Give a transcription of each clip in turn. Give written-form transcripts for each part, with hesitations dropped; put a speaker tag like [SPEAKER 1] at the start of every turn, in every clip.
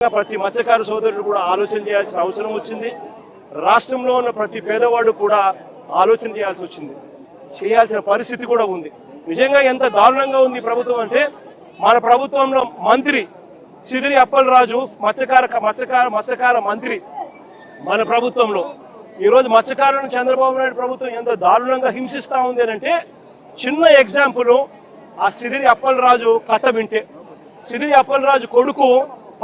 [SPEAKER 1] ప్రతి మత్స్యకార సోదరుడు కూడా ఆలోచన చేయాల్సిన అవసరం వచ్చింది. రాష్ట్రంలో ఉన్న ప్రతి పేదవాడు కూడా ఆలోచన చేయాల్సిన పరిస్థితి కూడా ఉంది. నిజంగా ఎంత దారుణంగా ఉంది ప్రభుత్వం అంటే, మన ప్రభుత్వంలో మంత్రి సిదిరి అప్పలరాజు మత్స్యకార మంత్రి మన ప్రభుత్వంలో ఈరోజు మత్స్యకారులను చంద్రబాబు నాయుడు ప్రభుత్వం ఎంత దారుణంగా హింసిస్తూ ఉంది అంటే, చిన్న ఎగ్జాంపుల్ ఆ సిదిరి అప్పలరాజు కథ వింటే, సిదిరి అప్పలరాజు కొడుకు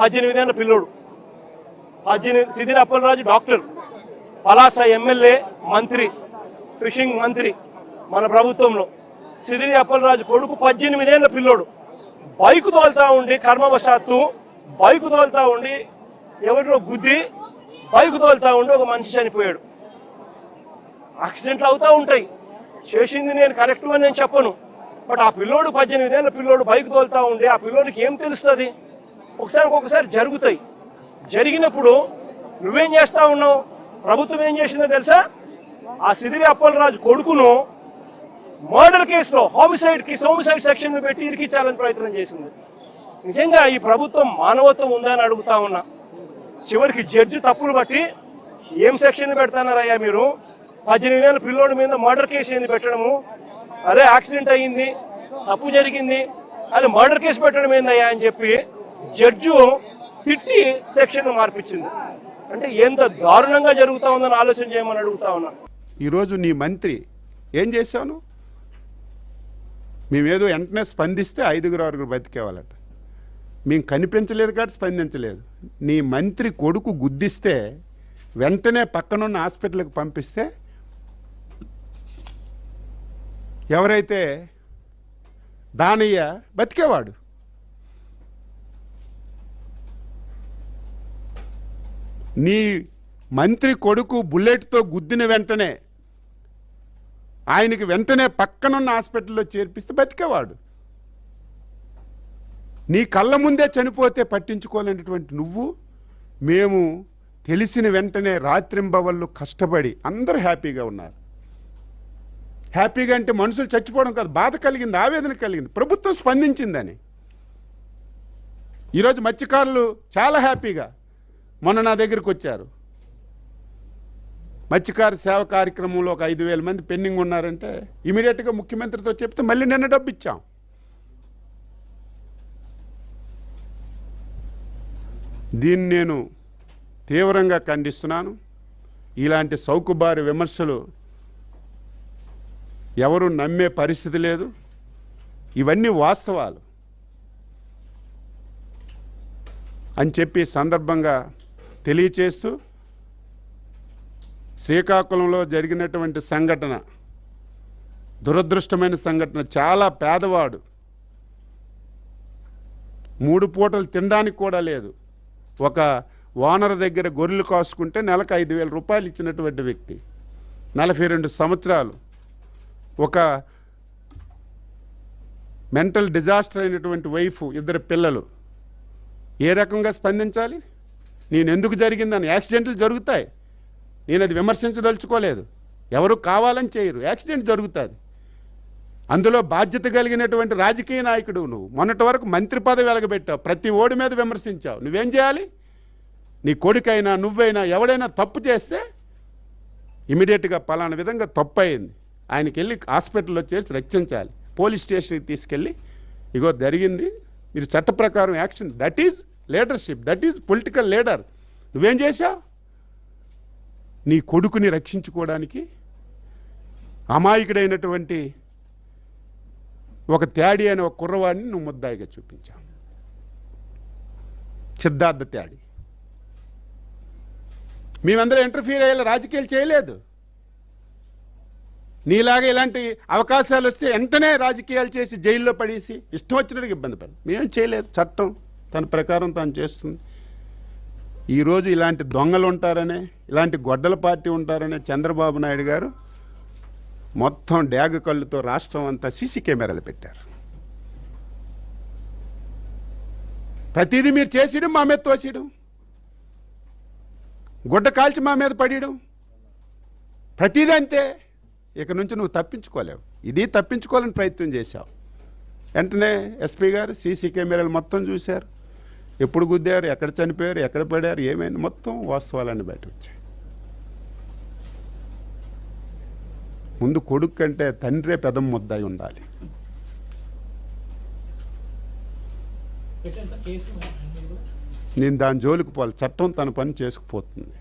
[SPEAKER 1] 18 ఏళ్ల పిల్లోడు. సిదిరి అప్పలరాజు డాక్టర్, పలాస ఎమ్మెల్యే, మంత్రి, ఫిషింగ్ మంత్రి మన ప్రభుత్వంలో. సిదిరి అప్పలరాజు కొడుకు 18 ఏళ్ల పిల్లోడు బైకు తోలుతా ఉండి, కర్మవశాత్తు బైకు తోలుతా ఉండి ఎవరిలో గుద్ది బైకు తోలుతా ఉండి ఒక మనిషి చనిపోయాడు. యాక్సిడెంట్లు అవుతూ ఉంటాయి, చేసింది నేను కరెక్ట్ అని నేను చెప్పను. బట్ ఆ పిల్లోడు 18 ఏళ్ల పిల్లోడు బైకు తోలుతా ఉండి ఆ పిల్లోడికి ఏం తెలుస్తుంది? ఒక్కొక్కసారి జరుగుతాయి. జరిగినప్పుడు నువ్వేం చేస్తా ఉన్నావు? ప్రభుత్వం ఏం చేసిందో తెలుసా? ఆ సిదిరి అప్పలరాజు కొడుకును మర్డర్ కేసులో హోమిసైడ్ సెక్షన్ పెట్టి ఇరికించాలని ప్రయత్నం చేసింది. నిజంగా ఈ ప్రభుత్వం మానవత్వం ఉందని అడుగుతా ఉన్నా. చివరికి జడ్జి తప్పులు బట్టి ఏం సెక్షన్ పెడతానారయ్యా మీరు? 18 ఏళ్ల పిల్లోడి మీద మర్డర్ కేసు ఏంది పెట్టడము? అరే యాక్సిడెంట్ అయ్యింది, తప్పు జరిగింది, అది మర్డర్ కేసు పెట్టడం ఏందయ్యా అని చెప్పి జడ్జు తిట్టి సెక్షన్ మార్పించింది. అంటే ఎంత దారుణంగా జరుగుతూ ఉందని ఆలోచన చేయమని అడుగుతా ఉన్నా.
[SPEAKER 2] ఈరోజు నీ మంత్రి ఏం చేశాను? మేమేదో వెంటనే స్పందిస్తే 5-6 బతికేవాళ్ళట. మేము కనిపించలేదు కాబట్టి స్పందించలేదు. నీ మంత్రి కొడుకు గుద్దిస్తే వెంటనే పక్కనున్న హాస్పిటల్కి పంపిస్తే ఎవరైతే దానయ్య బతికేవాడు. నీ మంత్రి కొడుకు బుల్లెట్తో గుద్దిన వెంటనే ఆయనకి వెంటనే పక్కనున్న హాస్పిటల్లో చేర్పిస్తే బతికేవాడు. నీ కళ్ళ ముందే చనిపోతే పట్టించుకోలేనటువంటి నువ్వు, మేము తెలిసిన వెంటనే రాత్రింబవళ్ళు కష్టపడి అందరూ హ్యాపీగా ఉన్నారు. హ్యాపీగా అంటే మనుషులు చచ్చిపోవడం కాదు, బాధ కలిగింది, ఆవేదన కలిగింది, ప్రభుత్వం స్పందించిందని. ఈరోజు మత్స్యకారులు చాలా హ్యాపీగా మొన్న నా దగ్గరికి వచ్చారు. మత్స్యకార సేవ కార్యక్రమంలో ఒక 5,000 మంది పెండింగ్ ఉన్నారంటే ఇమీడియట్గా ముఖ్యమంత్రితో చెప్తే మళ్ళీ నిన్న డబ్బు ఇచ్చాం. దీన్ని నేను తీవ్రంగా ఖండిస్తున్నాను. ఇలాంటి సౌకుబారి విమర్శలు ఎవరు నమ్మే పరిస్థితి లేదు. ఇవన్నీ వాస్తవాలు అని చెప్పి సందర్భంగా తెలియచేస్తూ, శ్రీకాకుళంలో జరిగినటువంటి సంఘటన దురదృష్టమైన సంఘటన. చాలా పేదవాడు, 3 పూటలు తినడానికి కూడా లేదు. ఒక ఓనర్ దగ్గర గొర్రెలు కాసుకుంటే నెలకు 5,000 రూపాయలు ఇచ్చినటువంటి వ్యక్తి, 42 సంవత్సరాలు, ఒక మెంటల్ డిజాస్టర్ అయినటువంటి వైఫ్, 2 పిల్లలు. ఏ రకంగా స్పందించాలి? నేను ఎందుకు జరిగిందని? యాక్సిడెంట్లు జరుగుతాయి, నేను అది విమర్శించదలుచుకోలేదు. ఎవరు కావాలని చేయరు, యాక్సిడెంట్ జరుగుతుంది. అందులో బాధ్యత కలిగినటువంటి రాజకీయ నాయకుడు నువ్వు. మొన్నటి వరకు మంత్రి పదవి వెలగబెట్టావు, ప్రతి ఓడి మీద విమర్శించావు. నువ్వేం చేయాలి? నీ కొడుకైనా నువ్వైనా ఎవడైనా తప్పు చేస్తే ఇమీడియట్గా పలానా విధంగా తప్పు అయింది, ఆయనకి వెళ్ళి హాస్పిటల్లో చేర్చి రక్షించాలి. పోలీస్ స్టేషన్కి తీసుకెళ్ళి ఇగో జరిగింది, మీరు చట్ట ప్రకారం action. That is leadership, that is political leader. నువ్వేం చేశావు? నీ కొడుకుని రక్షించుకోవడానికి అమాయకుడైనటువంటి ఒక త్యాడి అనే ఒక కుర్రవాడిని నువ్వు ముద్దాయిగా చూపించావు. సిద్ధార్థ త్యాడి. మేమందరం ఇంటర్ఫీర్ అయ్యేలా రాజకీయాలు చేయలేదు. నీలాగా ఇలాంటి అవకాశాలు వస్తే వెంటనే రాజకీయాలు చేసి జైల్లో పడేసి ఇష్టం వచ్చినట్టుగా ఇబ్బంది పడి మేమేం చేయలేదు. చట్టం తన ప్రకారం తాను చేస్తుంది. ఈరోజు ఇలాంటి దొంగలు ఉంటారనే, ఇలాంటి గొడ్డల పార్టీ ఉంటారనే చంద్రబాబు నాయుడు గారు మొత్తం డ్యాగ కళ్ళుతో రాష్ట్రం అంతా సీసీ కెమెరాలు పెట్టారు. ప్రతిదీ మీరు చేసేయడం, మా మీద తోసేయడం, గుడ్డ కాల్చి మా మీద పడేయడం, ప్రతిదీ అంతే. ఇక నుంచి నువ్వు తప్పించుకోలేవు. ఇది తప్పించుకోవాలని ప్రయత్నం చేశావు. వెంటనే ఎస్పీ గారు సీసీ కెమెరాలు మొత్తం చూశారు. ఎప్పుడు గుద్దారు, ఎక్కడ చనిపోయారు, ఎక్కడ పడారు, ఏమైంది, మొత్తం వాస్తవాలన్నీ బయట వచ్చాయి. ముందు కొడుకు కంటే తండ్రే పెదం ముద్దాయి ఉండాలి. నేను దాని జోలికి పోవాలి. చట్టం తన పని చేసుకుపోతుంది.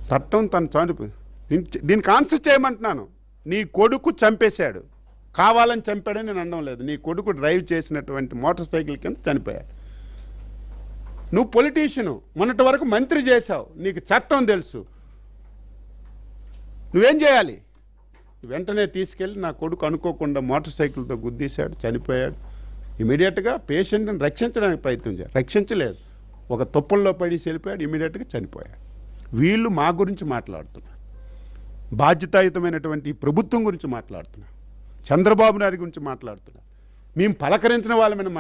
[SPEAKER 2] చట్టం తన చనిపో దీనికి ఆన్సర్ చేయమంటున్నాను. నీ కొడుకు చంపేశాడు, కావాలని చంపాడని నేను అనడం లేదు. నీ కొడుకు డ్రైవ్ చేసినటువంటి మోటార్ సైకిల్ కింద చనిపోయాడు. నువ్వు పొలిటీషియను, మొన్నటి వరకు మంత్రి చేశావు, నీకు చట్టం తెలుసు. నువ్వేం చేయాలి? వెంటనే తీసుకెళ్ళి నా కొడుకు అనుకోకుండా మోటార్ సైకిల్తో గుద్దీశాడు, చనిపోయాడు. ఇమీడియట్గా పేషెంట్ని రక్షించడానికి ప్రయత్నం చేయాలి. రక్షించలేదు, ఒక తుప్పల్లో పడి వెళ్ళిపోయాడు, ఇమీడియట్గా చనిపోయాడు. వీళ్ళు మా గురించి మాట్లాడుతున్నారు, బాధ్యతాయుతమైనటువంటి ఈ ప్రభుత్వం గురించి మాట్లాడుతున్నారు, చంద్రబాబు నాయుడు గురించి మాట్లాడుతున్నారు. మేము పలకరించిన వాళ్ళమైన